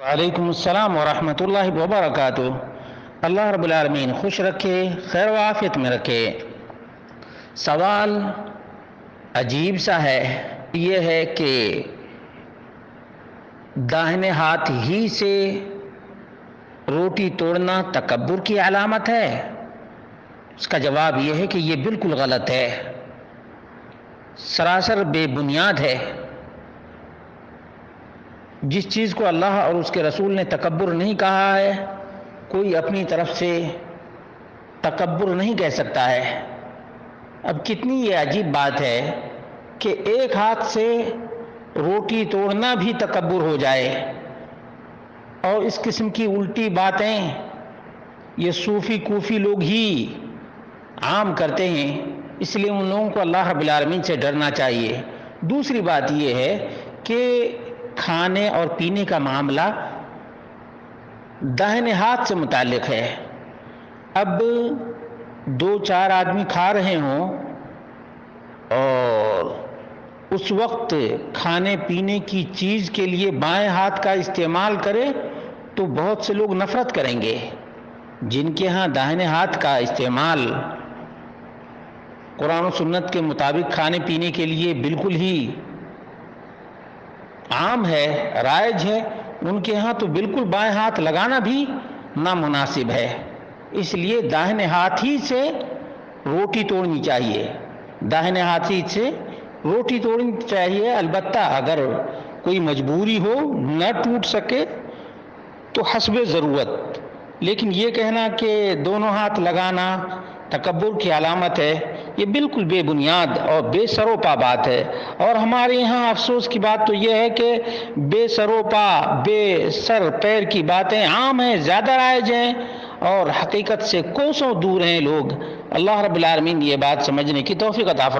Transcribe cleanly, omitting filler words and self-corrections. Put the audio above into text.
وعلیکم السلام ورحمۃ اللہ وبرکاتہ۔ اللہ رب العالمین خوش رکھے، خیر و عافیت میں رکھے۔ سوال عجیب سا ہے، یہ ہے کہ داہنے ہاتھ ہی سے روٹی توڑنا تکبر کی علامت ہے؟ اس کا جواب یہ ہے کہ یہ بالکل غلط ہے، سراسر بے بنیاد ہے۔ جس چیز کو اللہ اور اس کے رسول نے تکبر نہیں کہا ہے، کوئی اپنی طرف سے تکبر نہیں کہہ سکتا ہے۔ اب کتنی یہ عجیب بات ہے کہ ایک ہاتھ سے روٹی توڑنا بھی تکبر ہو جائے، اور اس قسم کی الٹی باتیں یہ صوفی کوفی لوگ ہی عام کرتے ہیں، اس لیے ان لوگوں کو اللہ رب العالمین سے ڈرنا چاہیے۔ دوسری بات یہ ہے کہ کھانے اور پینے کا معاملہ داہنے ہاتھ سے متعلق ہے۔ اب دو چار آدمی کھا رہے ہوں اور اس وقت کھانے پینے کی چیز کے لیے بائیں ہاتھ کا استعمال کرے تو بہت سے لوگ نفرت کریں گے۔ جن کے ہاں داہنے ہاتھ کا استعمال قرآن و سنت کے مطابق کھانے پینے کے لیے بالکل ہی عام ہے، رائج ہے، ان کے ہاں تو بالکل بائیں ہاتھ لگانا بھی نامناسب ہے۔ اس لیے داہنے ہاتھ ہی سے روٹی توڑنی چاہیے، داہنے ہاتھ ہی سے روٹی توڑنی چاہیے۔ البتہ اگر کوئی مجبوری ہو، نہ ٹوٹ سکے تو حسب ضرورت، لیکن یہ کہنا کہ دونوں ہاتھ لگانا تکبر کی علامت ہے، یہ بالکل بے بنیاد اور بے سر و پا بات ہے۔ اور ہمارے یہاں افسوس کی بات تو یہ ہے کہ بے سر و پا، بے سر پیر کی باتیں عام ہیں، زیادہ رائج ہیں، اور حقیقت سے کوسوں دور ہیں لوگ۔ اللہ رب العالمین یہ بات سمجھنے کی توفیق عطا فرمائے۔